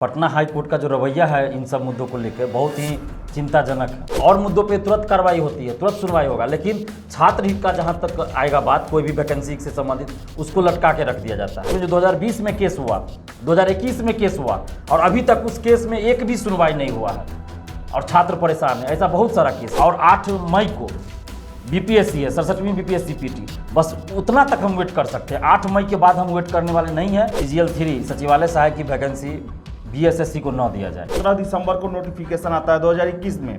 Patna high court का जो रवैया है इन सब मुद्दों को लेकर बहुत ही चिंताजनक है। और मुद्दों पे तुरंत कार्रवाई होती है, तुरंत सुनवाई होगा, लेकिन छात्र हित का जहां तक आएगा बात, कोई भी वैकेंसी से संबंधित उसको लटका के रख दिया जाता है। तो जो 2020 में केस हुआ, 2021 में केस हुआ और अभी तक उस केस में एक भी सुनवाई नहीं हुआ है और छात्र परेशान है। ऐसा बहुत सारा केस। और 8 मई को बीपीएससी है, 67वीं बीपीएससी पीटी, बस उतना तक हम वेट कर सकते हैं। 8 मई के बाद हम वेट करने वाले नहीं है। CGL 3 सचिवालय सहायक की वैकेंसी BSSC को न दिया जाए। 17 दिसंबर को नोटिफिकेशन आता है 2021 में,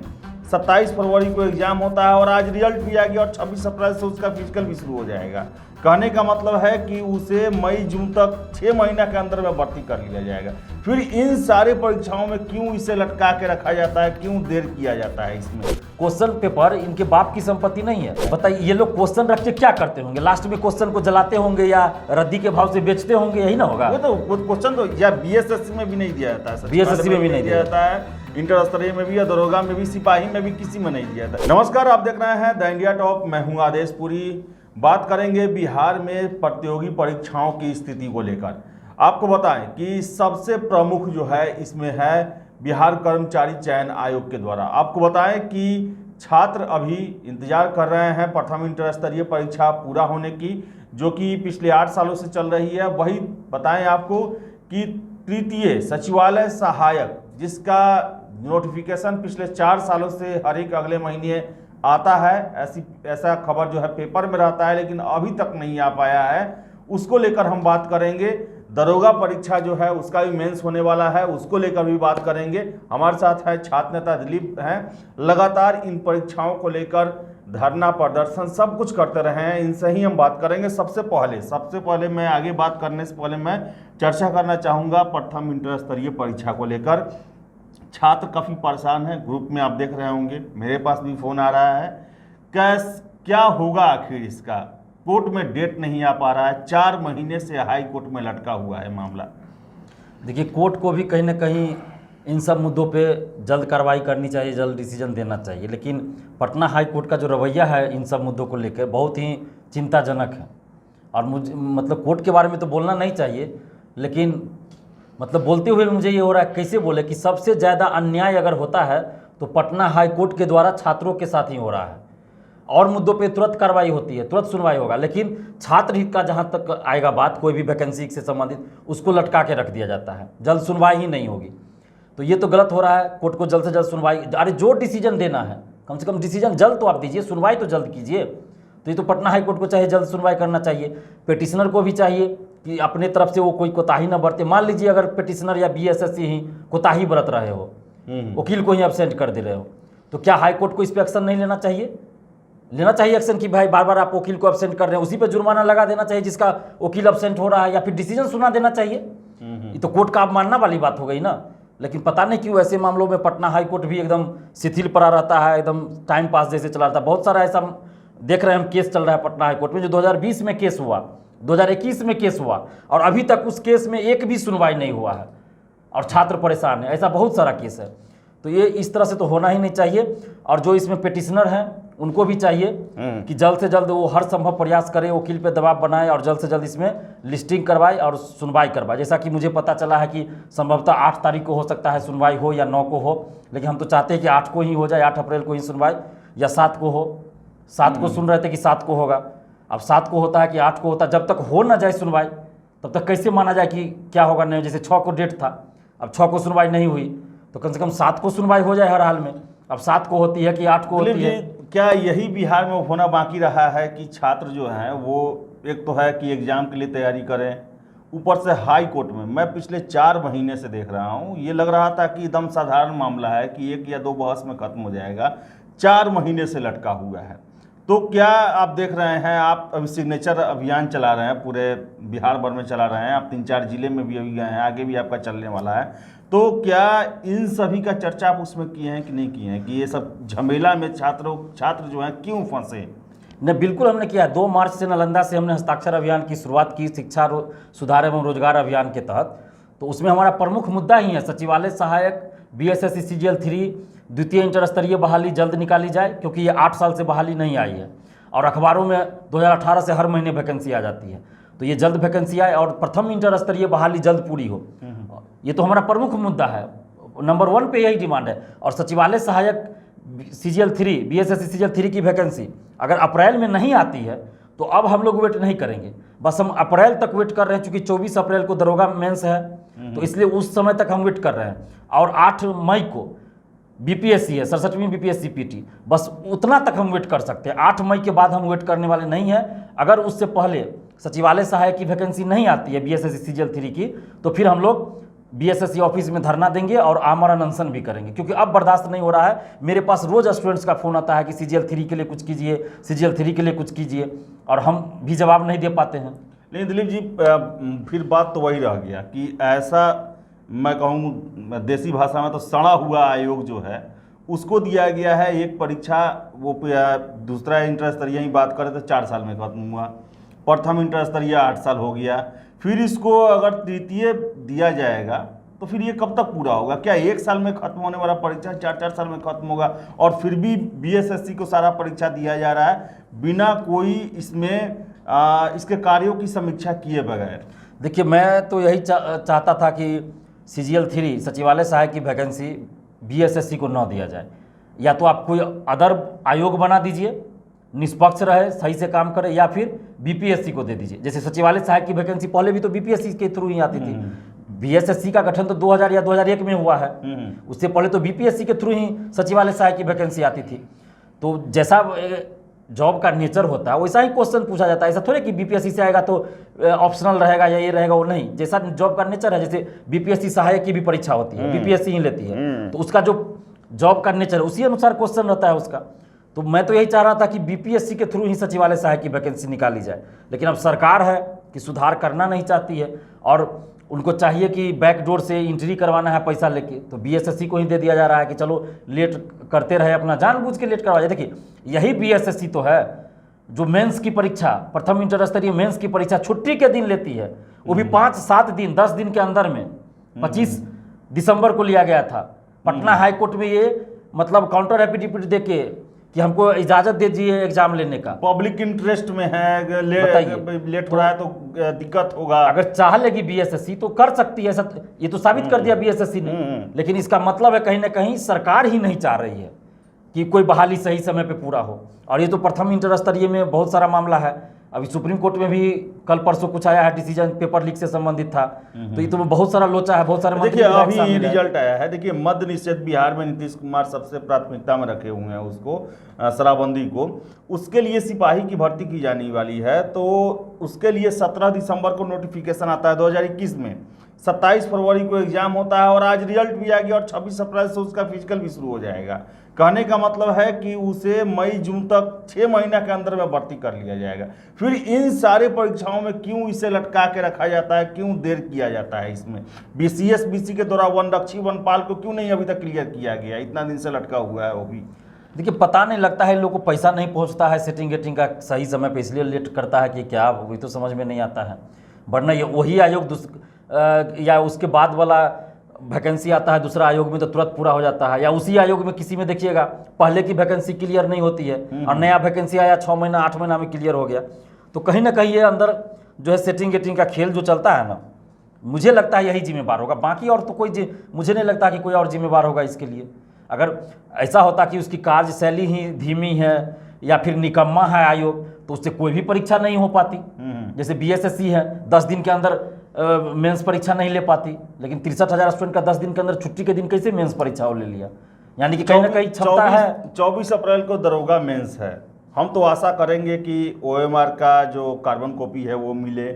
27 फरवरी को एग्जाम होता है और आज रिजल्ट भी आ गया और 26 अप्रैल से उसका फिजिकल भी शुरू हो जाएगा। कहने का मतलब है कि उसे मई जून तक 6 महीना के अंदर में भर्ती कर लिया जाएगा। फिर इन सारे परीक्षाओं में क्यों इसे लटका के रखा जाता है, क्यों देर किया जाता है? इसमें क्वेश्चन पेपर इनके बाप की संपत्ति नहीं है। बताइए ये लोग क्वेश्चन रख के क्या करते होंगे? लास्ट में क्वेश्चन को जलाते होंगे या रद्दी के भाव से बेचते होंगे, यही ना होगा। वो तो क्वेश्चन तो या BSSC में भी नहीं दिया जाता है, BSSC में भी नहीं दिया जाता है, इंटर स्तरीय में भी या दरोगा में भी, सिपाही में भी, किसी में नहीं दिया जाता। नमस्कार, आप देख रहे हैं द इंडिया टॉप। मैं हूं आदेश पुरी। बात करेंगे बिहार में प्रतियोगी परीक्षाओं की स्थिति को लेकर। आपको बताएं कि सबसे प्रमुख जो है इसमें है बिहार कर्मचारी चयन आयोग के द्वारा। आपको बताएं कि छात्र अभी इंतजार कर रहे हैं प्रथम इंटर स्तरीय परीक्षा पूरा होने की, जो कि पिछले 8 सालों से चल रही है। वही बताएं आपको कि तृतीय सचिवालय सहायक, जिसका नोटिफिकेशन पिछले 4 सालों से हर एक अगले महीने आता है, ऐसा खबर जो है पेपर में रहता है, लेकिन अभी तक नहीं आ पाया है। उसको लेकर हम बात करेंगे। दरोगा परीक्षा जो है उसका भी मेंस होने वाला है, उसको लेकर भी बात करेंगे। हमारे साथ है छात्र नेता दिलीप हैं। लगातार इन परीक्षाओं को लेकर धरना प्रदर्शन सब कुछ करते रहे हैं, इनसे ही हम बात करेंगे। सबसे पहले मैं आगे बात करने से पहले मैं चर्चा करना चाहूँगा प्रथम इंटर स्तरीय परीक्षा को लेकर। छात्र काफ़ी परेशान हैं, ग्रुप में आप देख रहे होंगे, मेरे पास भी फ़ोन आ रहा है। क्या होगा आखिर इसका? कोर्ट में डेट नहीं आ पा रहा है, 4 महीने से हाई कोर्ट में लटका हुआ है मामला। देखिए, कोर्ट को भी कहीं ना कहीं इन सब मुद्दों पे जल्द कार्रवाई करनी चाहिए, जल्द डिसीजन देना चाहिए, लेकिन पटना हाई कोर्ट का जो रवैया है इन सब मुद्दों को लेकर बहुत ही चिंताजनक है। और मुझे मतलब कोर्ट के बारे में तो बोलना नहीं चाहिए, लेकिन मतलब बोलते हुए मुझे ये हो रहा है, कैसे बोले कि सबसे ज़्यादा अन्याय अगर होता है तो पटना हाई कोर्ट के द्वारा छात्रों के साथ ही हो रहा है। और मुद्दों पे तुरंत कार्रवाई होती है, तुरंत सुनवाई होगा, लेकिन छात्र हित का जहां तक आएगा बात, कोई भी वैकेंसी से संबंधित उसको लटका के रख दिया जाता है, जल्द सुनवाई ही नहीं होगी। तो ये तो गलत हो रहा है। कोर्ट को जल्द से जल्द सुनवाई, अरे जो डिसीजन देना है कम से कम डिसीजन जल्द तो आप दीजिए, सुनवाई तो जल्द कीजिए। तो ये तो पटना हाई कोर्ट को चाहिए जल्द सुनवाई करना चाहिए। पिटिशनर को भी चाहिए कि अपने तरफ से वो कोई कोताही न बरते। मान लीजिए अगर पिटिशनर या BSSC ही कोताही बरत रहे हो, वकील को ही एब्सेंट कर दे रहे हो, तो क्या हाई कोर्ट को इस पर एक्शन नहीं लेना चाहिए? लेना चाहिए एक्शन कि भाई बार बार आप वकील को एब्सेंट कर रहे हैं, उसी पे जुर्माना लगा देना चाहिए जिसका वकील एब्सेंट हो रहा है, या फिर डिसीजन सुना देना चाहिए। ये तो कोर्ट का आप मानना वाली बात हो गई ना। लेकिन पता नहीं क्यों ऐसे मामलों में पटना हाई कोर्ट भी एकदम शिथिल पड़ा रहता है, एकदम टाइम पास जैसे चला रहता है। बहुत सारा ऐसा देख रहे हैं हम केस चल रहा है पटना हाई कोर्ट में। जो 2020 में केस हुआ, 2021 में केस हुआ और अभी तक उस केस में एक भी सुनवाई नहीं हुआ है और छात्र परेशान है। ऐसा बहुत सारा केस है। तो ये इस तरह से तो होना ही नहीं चाहिए। और जो इसमें पिटिशनर हैं उनको भी चाहिए कि जल्द से जल्द वो हर संभव प्रयास करें, वकील पे दबाव बनाए और जल्द से जल्द इसमें लिस्टिंग करवाए और सुनवाई करवाए। जैसा कि मुझे पता चला है कि संभवतः 8 तारीख को हो सकता है सुनवाई हो या 9 को हो, लेकिन हम तो चाहते हैं कि 8 को ही हो जाए, 8 अप्रैल को ही सुनवाई, या 7 को हो। 7 को सुन रहे थे कि 7 को होगा, अब 7 को होता है कि 8 को होता है। जब तक हो ना जाए सुनवाई तब तक कैसे माना जाए कि क्या होगा नहीं। जैसे 6 को डेट था, अब 6 को सुनवाई नहीं हुई तो कम से कम 7 को सुनवाई हो जाए हर हाल में। अब 7 को होती है कि 8 को होती है। क्या यही बिहार में होना बाकी रहा है कि छात्र जो हैं वो एक तो है कि एग्जाम के लिए तैयारी करें, ऊपर से हाई कोर्ट में मैं पिछले 4 महीने से देख रहा हूँ, ये लग रहा था कि एकदम साधारण मामला है कि 1 या 2 बहस में खत्म हो जाएगा, 4 महीने से लटका हुआ है। तो क्या आप देख रहे हैं, आप अभी सिग्नेचर अभियान चला रहे हैं, पूरे बिहार भर में चला रहे हैं, आप 3-4 जिले में भी अभी गए हैं, आगे भी आपका चलने वाला है। तो क्या इन सभी का चर्चा आप उसमें किए हैं कि नहीं किए हैं कि ये सब झमेला में छात्र जो हैं क्यों फंसे? नहीं, बिल्कुल हमने किया। 2 मार्च से नालंदा से हमने हस्ताक्षर अभियान की शुरुआत की, शिक्षा सुधार एवं रोजगार अभियान के तहत। तो उसमें हमारा प्रमुख मुद्दा ही है सचिवालय सहायक, BSSC CGL 3 द्वितीय इंटर स्तरीय बहाली जल्द निकाली जाए, क्योंकि ये 8 साल से बहाली नहीं आई है और अखबारों में 2018 से हर महीने वैकेंसी आ जाती है। तो ये जल्द वैकेंसी आए और प्रथम इंटर स्तरीय बहाली जल्द पूरी हो। ये तो हमारा प्रमुख मुद्दा है, नंबर 1 पे यही डिमांड है। और सचिवालय सहायक CGL 3 BSSC CGL 3 की वैकेंसी अगर अप्रैल में नहीं आती है तो अब हम लोग वेट नहीं करेंगे, बस हम अप्रैल तक वेट कर रहे हैं, चूंकि 24 अप्रैल को दरोगा मेंस है तो इसलिए उस समय तक हम वेट कर रहे हैं। और 8 मई को BPSC है, 67वीं BPSC PT, बस उतना तक हम वेट कर सकते हैं। 8 मई के बाद हम वेट करने वाले नहीं हैं। अगर उससे पहले सचिवालय सहायक की वैकेंसी नहीं आती है BSSC CGL 3 की, तो फिर हम लोग BSSC ऑफिस में धरना देंगे और आमरण अनशन भी करेंगे, क्योंकि अब बर्दाश्त नहीं हो रहा है। मेरे पास रोज स्टूडेंट्स का फ़ोन आता है कि CGL 3 के लिए कुछ कीजिए, CGL 3 के लिए कुछ कीजिए, और हम भी जवाब नहीं दे पाते हैं। लेकिन दिलीप जी, फिर बात तो वही रह गया कि ऐसा, मैं कहूँ देसी भाषा में तो सड़ा हुआ आयोग जो है उसको दिया गया है एक परीक्षा, वो दूसरा इंटर स्तरीय ही बात करें तो 4 साल में खत्म हुआ, प्रथम इंटर स्तरीय 8 साल हो गया, फिर इसको अगर तृतीय दिया जाएगा तो फिर ये कब तक पूरा होगा? क्या 1 साल में खत्म होने वाला परीक्षा 4 साल में खत्म होगा? और फिर भी BSSC को सारा परीक्षा दिया जा रहा है बिना कोई इसमें इसके कार्यों की समीक्षा किए बगैर। देखिए, मैं तो यही चाहता था कि CGL 3 सचिवालय सहायक की वैकेंसी BSSC को न दिया जाए, या तो आप कोई अदर आयोग बना दीजिए, निष्पक्ष रहे, सही से काम करे, या फिर BPSC को दे दीजिए। जैसे सचिवालय सहायक की वैकेंसी पहले भी तो BPSC के थ्रू ही आती थी। BSSC का गठन तो 2000 या 2001 में हुआ है, उससे पहले तो BPSC के थ्रू ही सचिवालय सहायक की वैकेंसी आती थी। तो जैसा जॉब का नेचर होता है वैसा ही क्वेश्चन पूछा जाता है। ऐसा थोड़े कि BPSC से आएगा तो ऑप्शनल रहेगा या ये रहेगा, वो नहीं। जैसा जॉब का नेचर है, जैसे BPSC सहायक की भी परीक्षा होती है, BPSC ही लेती है, तो उसका जो जॉब का नेचर है उसी अनुसार क्वेश्चन रहता है उसका। तो मैं तो यही चाह रहा था कि BPSC के थ्रू ही सचिवालय सहायक की वैकेंसी निकाली जाए, लेकिन अब सरकार है कि सुधार करना नहीं चाहती है और उनको चाहिए कि बैकडोर से एंट्री करवाना है पैसा लेके, तो BSSC को ही दे दिया जा रहा है कि चलो लेट करते रहे, अपना जानबूझ के लेट करवा जाए। देखिए, यही BSSC तो है जो मेंस की परीक्षा, प्रथम इंटर स्तरीय मेंस की परीक्षा छुट्टी के दिन लेती है, वो भी 5-7 दिन 10 दिन के अंदर में। 25 दिसंबर को लिया गया था पटना हाई कोर्ट में, ये मतलब काउंटर एफिडेविट दे के कि हमको इजाजत दे दीजिए एग्जाम लेने का। पब्लिक इंटरेस्ट में है, लेट हो रहा है तो दिक्कत होगा। अगर चाह लेगी BSSC तो कर सकती है, ये तो साबित कर दिया BSSC ने। लेकिन इसका मतलब है कहीं ना कहीं सरकार ही नहीं चाह रही है कि कोई बहाली सही समय पे पूरा हो। और ये तो प्रथम इंटर स्तरीय में बहुत सारा मामला है, अभी सुप्रीम कोर्ट में भी कल परसों कुछ आया है, डिसीजन पेपर लीक से संबंधित था। तो ये तो बहुत सारा लोचा है, बहुत सारे। देखिए, अभी रिजल्ट आया है। देखिए, मद्य निषेध बिहार में नीतीश कुमार सबसे प्राथमिकता में रखे हुए हैं उसको, शराबबंदी को। उसके लिए सिपाही की भर्ती की जाने वाली है, तो उसके लिए 17 दिसंबर को नोटिफिकेशन आता है 2021 में। 27 फरवरी को एग्जाम होता है और आज रिजल्ट भी आ गया और 26 अप्रैल से उसका फिजिकल भी शुरू हो जाएगा। कहने का मतलब है कि उसे मई जून तक 6 महीना के अंदर में भर्ती कर लिया जाएगा। फिर इन सारे परीक्षाओं में क्यों इसे लटका के रखा जाता है, क्यों देर किया जाता है इसमें? BCS BC के द्वारा वनरक्षी वनपाल को क्यों नहीं अभी तक क्लियर किया गया? इतना दिन से लटका हुआ है वो भी। देखिए, पता नहीं, लगता है इन लोगों को पैसा नहीं पहुंचता है सेटिंग गेटिंग का सही समय पे, इसलिए लेट करता है कि क्या, वही तो समझ में नहीं आता है। वरना ये वही आयोग या उसके बाद वाला वैकेंसी आता है दूसरा आयोग में तो तुरंत पूरा हो जाता है, या उसी आयोग में किसी में देखिएगा पहले की वैकेंसी क्लियर नहीं होती है और नया वैकेंसी आया 6 महीना 8 महीना में क्लियर हो गया। तो कहीं ना कहीं ये अंदर जो है सेटिंग गेटिंग का खेल जो चलता है ना, मुझे लगता है यही जिम्मेवार होगा। बाकी और तो कोई मुझे नहीं लगता कि कोई और जिम्मेवार होगा इसके लिए। अगर ऐसा होता कि उसकी कार्यशैली ही धीमी है या फिर निकम्मा है आयोग, तो उससे कोई भी परीक्षा नहीं हो पाती। जैसे BSSC है, 10 दिन के अंदर मेंस परीक्षा नहीं ले पाती, लेकिन 63,000 स्टूडेंट का 10 दिन के अंदर छुट्टी के दिन कैसे मेंस परीक्षा ले लिया? यानी कि कहीं ना कहीं क्षमता है। 24 अप्रैल को दरोगा मेंस है। हम तो आशा करेंगे कि OMR का जो कार्बन कॉपी है वो मिले,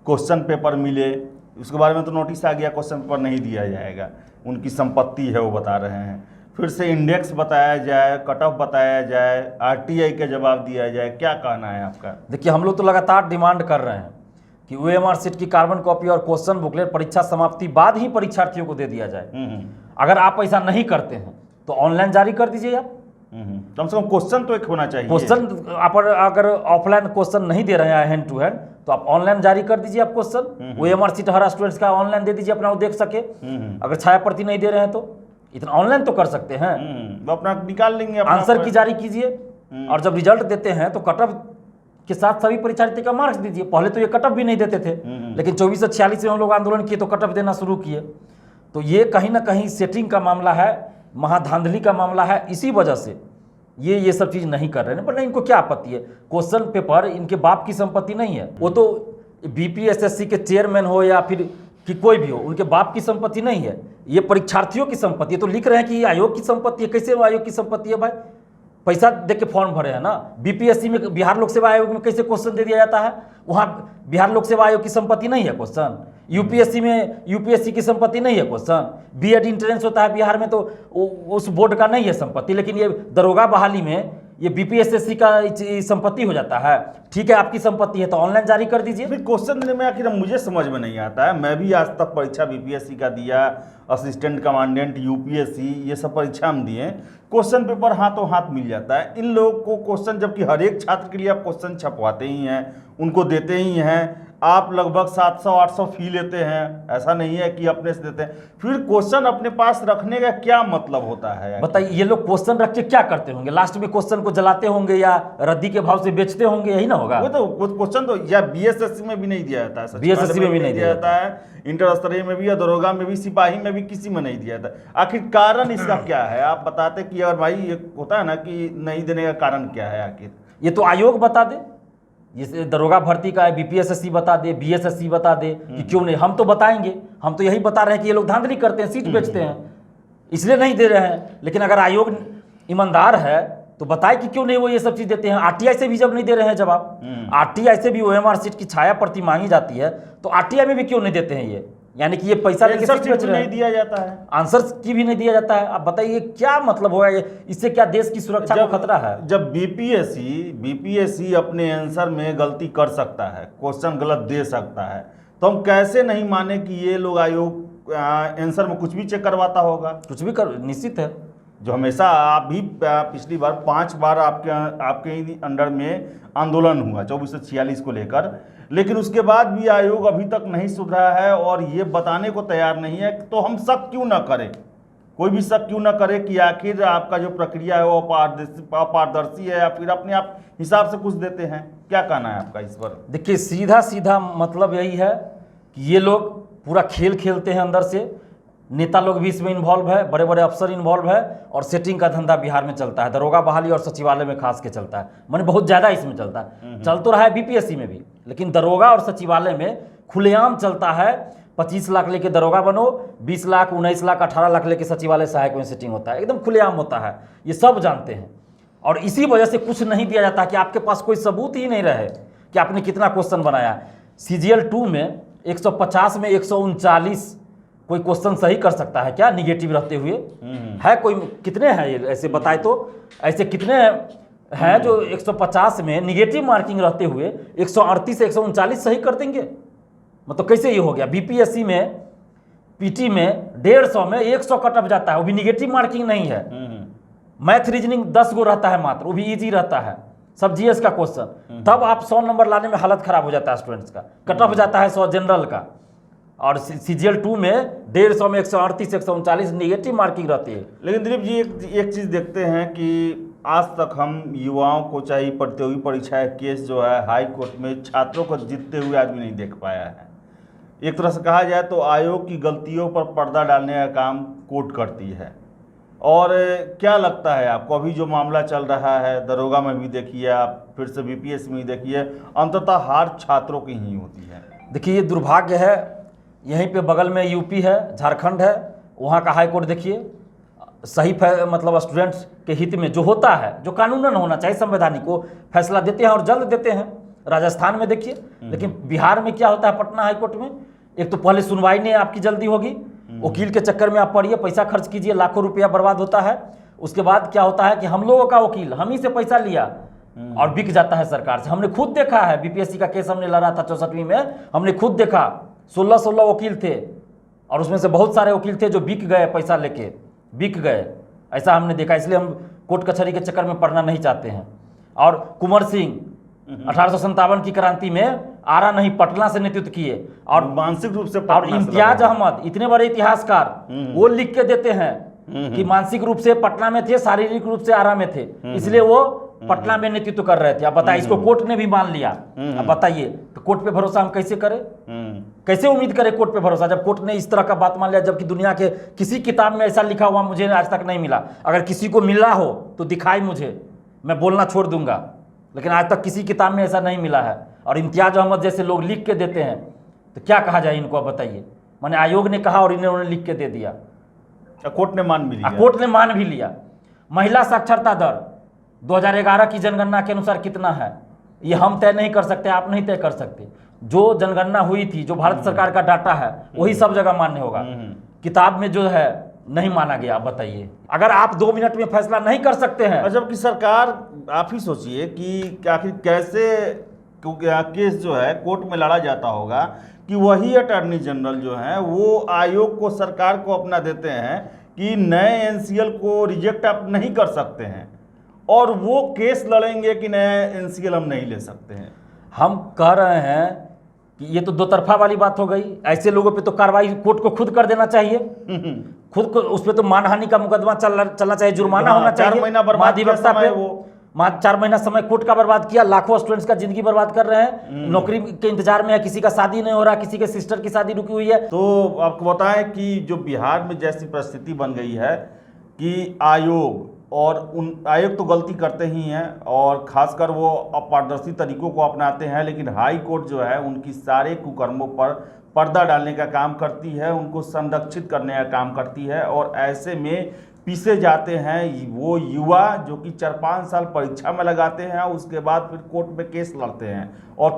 क्वेश्चन पेपर मिले। उसके बारे में तो नोटिस आ गया, क्वेश्चन पेपर नहीं दिया जाएगा, उनकी संपत्ति है वो बता रहे हैं। फिर से इंडेक्स बताया जाए, कट ऑफ बताया जाए, RTI का जवाब दिया जाए। क्या कहना है आपका? देखिए, हम लोग तो लगातार डिमांड कर रहे हैं कि OMR सीट की कार्बन कॉपी और क्वेश्चन बुकलेट परीक्षा समाप्ति बाद ही परीक्षार्थियों को दे दिया जाए। अगर आप ऐसा नहीं करते हैं तो ऑनलाइन जारी कर दीजिए आप। कम से कम क्वेश्चन तो एक होना चाहिए। क्वेश्चन आप अगर ऑफलाइन क्वेश्चन नहीं दे रहे हैं हैंड टू हैंड, तो आप ऑनलाइन जारी कर दीजिए आप क्वेश्चन। OMR सीट हर स्टूडेंट्स का ऑनलाइन दे दीजिए, अपना वो देख सके। अगर छाया प्रति नहीं दे रहे हैं तो इतना ऑनलाइन तो कर सकते हैं, अपना निकाल लेंगे। आंसर की जारी कीजिए और जब रिजल्ट देते हैं तो कट ऑफ के साथ सभी परीक्षार्थी का मार्क्स दीजिए। पहले तो ये कट ऑफ भी नहीं देते थे, लेकिन 24 से 46 में हम लोग आंदोलन किए तो कट ऑफ देना शुरू किए। तो ये कहीं ना कहीं सेटिंग का मामला है, महाधांधली का मामला है। इसी वजह से ये सब चीज़ नहीं कर रहे हैं। पर नहीं, इनको क्या आपत्ति है? क्वेश्चन पेपर इनके बाप की संपत्ति नहीं है। वो तो बीपीएसएससी के चेयरमैन हो या फिर कि कोई भी हो, उनके बाप की संपत्ति नहीं है। ये परीक्षार्थियों की संपत्ति है। तो लिख रहे हैं कि ये आयोग की संपत्ति है। कैसे आयोग की संपत्ति है भाई? पैसा दे के फॉर्म भरे हैं ना। बीपीएससी में, बिहार लोक सेवा आयोग में कैसे क्वेश्चन दे दिया जाता है? वहाँ बिहार लोक सेवा आयोग की संपत्ति नहीं है क्वेश्चन। यूपीएससी में यूपीएससी की संपत्ति नहीं है क्वेश्चन। बीएड इंट्रेंस होता है बिहार में तो उस बोर्ड का नहीं है संपत्ति। लेकिन ये दरोगा बहाली में ये बीपीएसएससी का संपत्ति हो जाता है। ठीक है, आपकी संपत्ति है तो ऑनलाइन जारी कर दीजिए। फिर क्वेश्चन देने में आखिर मुझे समझ में नहीं आता है। मैं भी आज तक परीक्षा बीपीएससी का दिया, असिस्टेंट कमांडेंट यूपीएससी, ये सब परीक्षा हम दिए। क्वेश्चन पेपर हाथों हाथ मिल जाता है इन लोगों को क्वेश्चन, जबकि हर एक छात्र के लिए आप क्वेश्चन छपवाते ही हैं, उनको देते ही हैं। आप लगभग 700-800 फी लेते हैं, ऐसा नहीं है कि अपने से देते हैं। फिर क्वेश्चन अपने पास रखने का क्या मतलब होता है? बताइए, ये लोग क्वेश्चन रख के क्या करते होंगे? लास्ट में क्वेश्चन को जलाते होंगे या रद्दी के भाव से बेचते होंगे, यही ना होगा? वो तो क्वेश्चन तो या बीएसएससी में भी नहीं दिया जाता है, बीएसएससी में भी नहीं दिया जाता है, इंटर स्तरीय में भी, या दरोगा में भी, सिपाही में भी, किसी में नहीं दिया जाता। आखिर कारण इसका क्या है? आप बताते कि अगर भाई ये होता है ना कि नहीं देने का कारण क्या है आखिर? ये तो आयोग बता दे। ये दरोगा भर्ती का है, बीपीएसएससी बता दे, बीएसएससी बता दे कि क्यों नहीं। हम तो बताएंगे, हम तो यही बता रहे हैं कि ये लोग धांधली करते हैं, सीट बेचते हैं, इसलिए नहीं दे रहे हैं। लेकिन अगर आयोग ईमानदार है तो बताए कि क्यों नहीं वो ये सब चीज देते हैं। आरटीआई से भी जब नहीं दे रहे हैं जवाब, आरटीआई से भी ओएमआर सीट की छाया प्रति मांगी जाती है, तो आरटीआई में भी क्यों नहीं देते हैं ये? यानी कि ये पैसा लेके सीट बेच रहे हैं। नहीं दिया जाता है, आंसर की भी नहीं दिया जाता है। आप बताइए क्या मतलब होगा ये? इससे क्या देश की सुरक्षा को खतरा है? जब बीपीएससी अपने आंसर में गलती कर सकता है, क्वेश्चन गलत दे सकता है, तो हम कैसे नहीं माने कि ये लोग आयोग आंसर में कुछ भी चेक करवाता होगा? कुछ भी कर, निश्चित है। जो हमेशा आप भी पिछली बार 5 बार आपके अंडर में आंदोलन हुआ 2446 को लेकर, लेकिन उसके बाद भी आयोग अभी तक नहीं सुधरा है और ये बताने को तैयार नहीं है। तो हम शक क्यों ना करें, कोई भी शक क्यों ना करे कि आखिर आपका जो प्रक्रिया है वो अपारदर्शी है या फिर अपने आप हिसाब से कुछ देते हैं? क्या कहना है आपका इस पर? देखिए, सीधा सीधा मतलब यही है कि ये लोग पूरा खेल खेलते हैं अंदर से। नेता लोग भी इसमें इन्वॉल्व है, बड़े बड़े अफसर इन्वॉल्व है, और सेटिंग का धंधा बिहार में चलता है। दरोगा बहाली और सचिवालय में खास के चलता है, माने बहुत ज़्यादा इसमें चलता है। चल तो रहा है बीपीएससी में भी, लेकिन दरोगा और सचिवालय में खुलेआम चलता है। 25 लाख लेके दरोगा बनो, 20 लाख, 19 लाख, 18 लाख लेके सचिवालय सहायक में सेटिंग होता है। एकदम खुलेआम होता है, ये सब जानते हैं। और इसी वजह से कुछ नहीं दिया जाता कि आपके पास कोई सबूत ही नहीं रहे कि आपने कितना क्वेश्चन बनाया। CGL 2 में 150 में 139 कोई क्वेश्चन सही कर सकता है क्या निगेटिव रहते हुए? है कोई? कितने हैं ये? ऐसे बताए तो ऐसे कितने हैं जो 150 में निगेटिव मार्किंग रहते हुए 138 से 139 सही कर देंगे? मतलब कैसे ये हो गया? बीपीएससी में, पीटी में 150 में 100 कट ऑफ जाता है, वो भी निगेटिव मार्किंग नहीं है। मैथ रीजनिंग 10 गो रहता है मात्र, वो भी इजी रहता है, सब जीएस का क्वेश्चन। तब आप 100 नंबर लाने में हालत खराब हो जाता है स्टूडेंट्स का। कट ऑफ जाता है 100 जनरल का, और CGL 2 में 150 में 138 से 139 निगेटिव मार्किंग रहती है। लेकिन दिलीप जी, एक चीज़ देखते हैं कि आज तक हम युवाओं को, चाहे प्रतियोगी परीक्षा केस जो है हाई कोर्ट में छात्रों को जीतते हुए आज भी नहीं देख पाया है। एक तरह से कहा जाए तो आयोग की गलतियों पर पर्दा डालने का काम कोर्ट करती है। और क्या लगता है आपको, अभी जो मामला चल रहा है दरोगा में भी देखिए आप, फिर से बीपीएससी में देखिए, अंततः हार छात्रों की ही होती है। देखिए, ये दुर्भाग्य है। यहीं पे बगल में यूपी है, झारखंड है, वहाँ का हाई कोर्ट देखिए, सही मतलब स्टूडेंट्स के हित में जो होता है, जो कानूनन होना चाहिए, संवैधानिक, को फैसला देते हैं और जल्द देते हैं। राजस्थान में देखिए। लेकिन बिहार में क्या होता है? पटना हाई कोर्ट में एक तो पहले सुनवाई नहीं आपकी जल्दी होगी, वकील के चक्कर में आप पढ़िए, पैसा खर्च कीजिए, लाखों रुपया बर्बाद होता है। उसके बाद क्या होता है कि हम लोगों का वकील, हम ही से पैसा लिया और बिक जाता है सरकार से। हमने खुद देखा है, बीपीएससी का केस हमने लड़ा था 64वीं में, हमने खुद देखा 16 वकील थे, और उसमें से बहुत सारे वकील थे जो बिक गए, पैसा लेके बिक गए। ऐसा हमने देखा, इसलिए हम कोर्ट कचहरी के चक्कर में पढ़ना नहीं चाहते हैं। और कुंवर सिंह 1857 की क्रांति में आरा नहीं पटना से नेतृत्व किए, और मानसिक रूप से, और इम्तियाज अहमद, इतने बड़े इतिहासकार, वो लिख के देते हैं कि मानसिक रूप से पटना में थे, शारीरिक रूप से आरा में थे, इसलिए वो पटना में नेतृत्व कर रहे थे। अब बताइए, इसको कोर्ट ने भी मान लिया। अब बताइए, तो कोर्ट पे भरोसा हम कैसे करें? कैसे उम्मीद करें कोर्ट पे भरोसा, जब कोर्ट ने इस तरह का बात मान लिया, जबकि दुनिया के किसी किताब में ऐसा लिखा हुआ मुझे आज तक नहीं मिला। अगर किसी को मिला हो तो दिखाई मुझे, मैं बोलना छोड़ दूंगा, लेकिन आज तक किसी किताब में ऐसा नहीं मिला है। और इम्तियाज अहमद जैसे लोग लिख के देते हैं, तो क्या कहा जाए इनको? अब बताइए। माने आयोग ने कहा और इन्होंने लिख के दे दिया, कोर्ट ने मान भी लिया। कोर्ट ने मान भी लिया। महिला साक्षरता दर 2011 की जनगणना के अनुसार कितना है, ये हम तय नहीं कर सकते, आप नहीं तय कर सकते। जो जनगणना हुई थी, जो भारत सरकार का डाटा है, वही सब जगह मान्य होगा। किताब में जो है नहीं माना गया। आप बताइए, अगर आप 2 मिनट में फैसला नहीं कर सकते हैं, जबकि सरकार, आप ही सोचिए कि आखिर कैसे, क्योंकि केस जो है कोर्ट में लड़ा जाता होगा कि वही अटॉर्नी जनरल जो है वो आयोग को, सरकार को अपना देते हैं कि नए एनसीएल को रिजेक्ट आप नहीं कर सकते हैं, और वो केस लड़ेंगे कि नया एनसीएल हम नहीं ले सकते हैं। हम कह रहे हैं कि ये तो दो तरफा वाली बात हो गई। ऐसे लोगों पे तो कार्रवाई कोर्ट को खुद कर देना चाहिए, खुद को उस पर तो मानहानि का मुकदमा चलना चाहिए, जुर्माना होना चाहिए। 4 महीना बर्बाद किया समय, वो 4 महीना समय कोर्ट का बर्बाद किया, लाखों स्टूडेंट्स का जिंदगी बर्बाद कर रहे हैं, नौकरी के इंतजार में है, किसी का शादी नहीं हो रहा, किसी के सिस्टर की शादी रुकी हुई है। तो आपको बताएं कि जो बिहार में जैसी परिस्थिति बन गई है कि आयोग, और उन आयोग तो गलती करते ही हैं, और खासकर वो अपारदर्शी तरीकों को अपनाते हैं, लेकिन हाई कोर्ट जो है उनकी सारे कुकर्मों पर पर्दा डालने का काम करती है, उनको संरक्षित करने का काम करती है। और ऐसे में पीछे जाते हैं वो युवा जो कि 4-5 साल परीक्षा में लगाते हैं, उसके बाद फिर कोर्ट में केस लड़ते हैं, और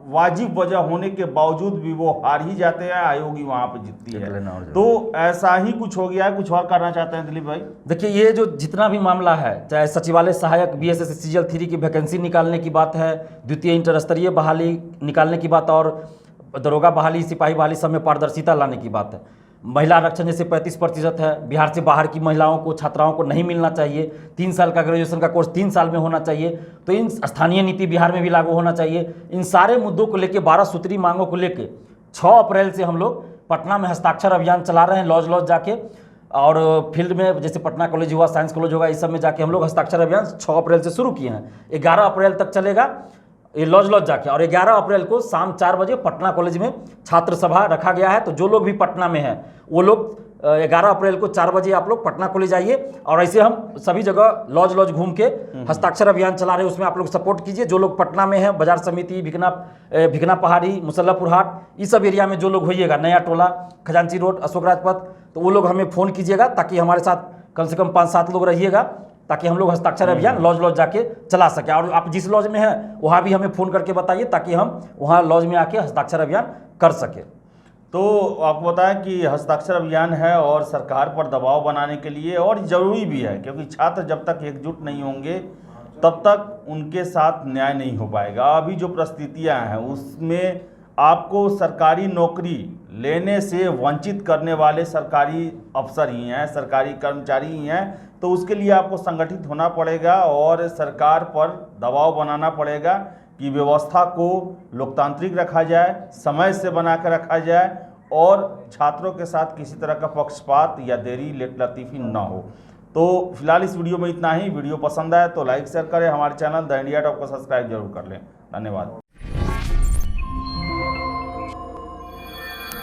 वाजिब वजह होने के बावजूद भी वो हार ही जाते हैं, आयोग ही वहाँ पे जीतती है। तो ऐसा ही कुछ हो गया है। कुछ और करना चाहते हैं दिलीप भाई? देखिए, ये जो जितना भी मामला है, चाहे सचिवालय सहायक BSS सीजीएल 3 की वैकेंसी निकालने की बात है, द्वितीय इंटर स्तरीय बहाली निकालने की बात, और दरोगा बहाली, सिपाही बहाली सब में पारदर्शिता लाने की बात है। महिला आरक्षण जैसे 35% है, बिहार से बाहर की महिलाओं को, छात्राओं को नहीं मिलना चाहिए। 3 साल का ग्रेजुएशन का कोर्स 3 साल में होना चाहिए। तो इन स्थानीय नीति बिहार में भी लागू होना चाहिए। इन सारे मुद्दों को लेकर, 12 सूत्री मांगों को लेकर 6 अप्रैल से हम लोग पटना में हस्ताक्षर अभियान चला रहे हैं, लॉज लॉज जाके, और फील्ड में जैसे पटना कॉलेज हुआ, साइंस कॉलेज होगा, इस सब में जाके हम लोग हस्ताक्षर अभियान 6 अप्रैल से शुरू किए हैं। 11 अप्रैल तक चलेगा ये लॉज लॉज जाके, और 11 अप्रैल को शाम 4 बजे पटना कॉलेज में छात्र सभा रखा गया है। तो जो लोग भी पटना में हैं वो लोग 11 अप्रैल को 4 बजे आप लोग पटना कॉलेज आइए, और ऐसे हम सभी जगह लॉज लॉज घूम के हस्ताक्षर अभियान चला रहे हैं, उसमें आप लोग सपोर्ट कीजिए। जो लोग पटना में हैं, बाजार समिति, भिकना पहाड़ी, मुसल्लापुर हाट, इस सब एरिया में जो लोग होइएगा, नया टोला, खजांची रोड, अशोक राजपथ, तो वो लोग हमें फ़ोन कीजिएगा, ताकि हमारे साथ कम से कम 5-7 लोग रहिएगा, ताकि हम लोग हस्ताक्षर अभियान लॉज लॉज जाके चला सके। और आप जिस लॉज में हैं वहाँ भी हमें फ़ोन करके बताइए, ताकि हम वहाँ लॉज में आके हस्ताक्षर अभियान कर सके। तो आपको बताएं कि हस्ताक्षर अभियान है, और सरकार पर दबाव बनाने के लिए, और ज़रूरी भी है, क्योंकि छात्र जब तक एकजुट नहीं होंगे तब तक उनके साथ न्याय नहीं हो पाएगा। अभी जो परिस्थितियाँ हैं उसमें आपको सरकारी नौकरी लेने से वंचित करने वाले सरकारी अफसर ही हैं, सरकारी कर्मचारी ही हैं। तो उसके लिए आपको संगठित होना पड़ेगा, और सरकार पर दबाव बनाना पड़ेगा कि व्यवस्था को लोकतांत्रिक रखा जाए, समय से बना कर रखा जाए, और छात्रों के साथ किसी तरह का पक्षपात या देरी लेटलतीफ़ी न हो। तो फिलहाल इस वीडियो में इतना ही। वीडियो पसंद आए तो लाइक शेयर करें, हमारे चैनल द इंडिया टॉप को सब्सक्राइब जरूर कर लें। धन्यवाद।